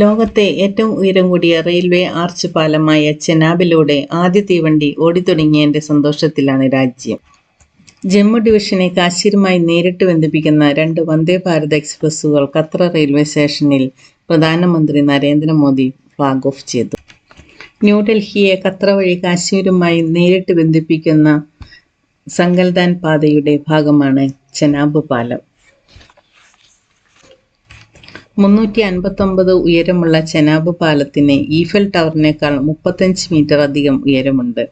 ലോകത്തെ ഏറ്റവും ഉയരം കൂടിയ റെയിൽവേ ആർച്ച് പാലമായ ചെനാബിലൂടെ ആദ്യ തീവണ്ടി ഓടിത്തുടങ്ങിയതിന്റെ സന്തോഷത്തിലാണ് രാജ്യം. ജമ്മു ഡിവിഷനെ കാശ്മീരുമായി നേരിട്ട് ബന്ധിപ്പിക്കുന്ന 2 വന്ദേ ഭാരത് എക്സ്പ്രസുകൾ ഖത്ര റെയിൽവേ സ്റ്റേഷനിൽ പ്രധാനമന്ത്രി നരേന്ദ്രമോദി ഫ്ലാഗ് ഓഫ് ചെയ്തു. ന്യൂഡൽഹിയെ ഖത്ര വഴി കാശ്മീരുമായി നേരിട്ട് ബന്ധിപ്പിക്കുന്ന സങ്കൽദാൻ പാതയുടെ ഭാഗമാണ് ചെനാബ് പാലം. 359 ഉയരമുള്ള ചെനാബ് പാലത്തിന് ഈഫൽ ടവറിനേക്കാൾ 35 മീറ്റർ അധികം ഉയരമുണ്ട്.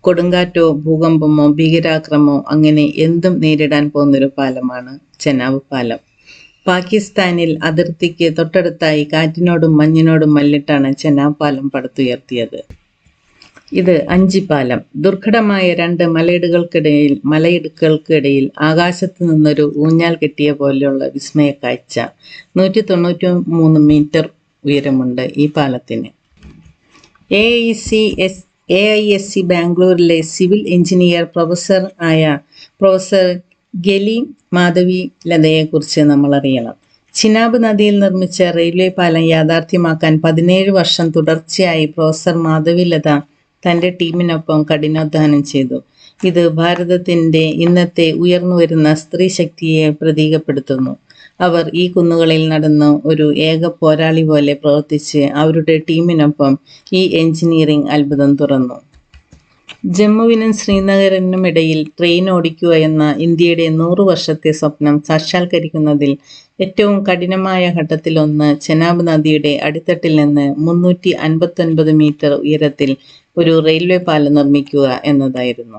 കൊടുങ്കാറ്റോ ഭൂകമ്പമോ ഭീകരാക്രമണമോ അങ്ങനെ എന്തും നേരിടാൻ പോകുന്നൊരു പാലമാണ് ചെനാബ് പാലം. പാകിസ്ഥാനിൽ അതിർത്തിക്ക് തൊട്ടടുത്തായി കാറ്റിനോടും മഞ്ഞിനോടും മല്ലിട്ടാണ് ചെനാബ് പാലം പടുത്തുയർത്തിയത്. ഇത് അഞ്ചിപ്പാലം. ദുർഘടമായ 2 മലയിടുക്കുകൾക്കിടയിൽ ആകാശത്ത് നിന്നൊരു ഊഞ്ഞാൽ കെട്ടിയ പോലെയുള്ള വിസ്മയ കാഴ്ച. 193 മീറ്റർ ഉയരമുണ്ട് ഈ പാലത്തിന്. AISC ബാംഗ്ലൂരിലെ സിവിൽ എഞ്ചിനീയർ പ്രൊഫസർ ഗലി മാധവി ലതയെക്കുറിച്ച് നമ്മൾ അറിയണം. ചിനാബ് നദിയിൽ നിർമ്മിച്ച റെയിൽവേ പാലം യാഥാർത്ഥ്യമാക്കാൻ 17 വർഷം തുടർച്ചയായി പ്രൊഫസർ മാധവി ലത തൻ്റെ ടീമിനൊപ്പം കഠിനാധ്വാനം ചെയ്തു. ഇത് ഭാരതത്തിൻ്റെ ഇന്നത്തെ ഉയർന്നുവരുന്ന സ്ത്രീ ശക്തിയെ പ്രതീകപ്പെടുത്തുന്നു. അവർ ഈ കുന്നുകളിൽ നടന്ന് ഒരു ഏക പോരാളി പോലെ പ്രവർത്തിച്ച് അവരുടെ ടീമിനൊപ്പം ഈ എഞ്ചിനീയറിംഗ് അത്ഭുതം തുറന്നു. ജമ്മുവിനും ശ്രീനഗറിനും ഇടയിൽ ട്രെയിൻ ഓടിക്കുക എന്ന ഇന്ത്യയുടെ 100 വർഷത്തെ സ്വപ്നം സാക്ഷാത്കരിക്കുന്നതിൽ ഏറ്റവും കഠിനമായ ഘട്ടത്തിലൊന്ന് ചെനാബ് നദിയുടെ അടിത്തട്ടിൽ നിന്ന് 359 മീറ്റർ ഉയരത്തിൽ ഒരു റെയിൽവേ പാലം നിർമ്മിക്കുക എന്നതായിരുന്നു.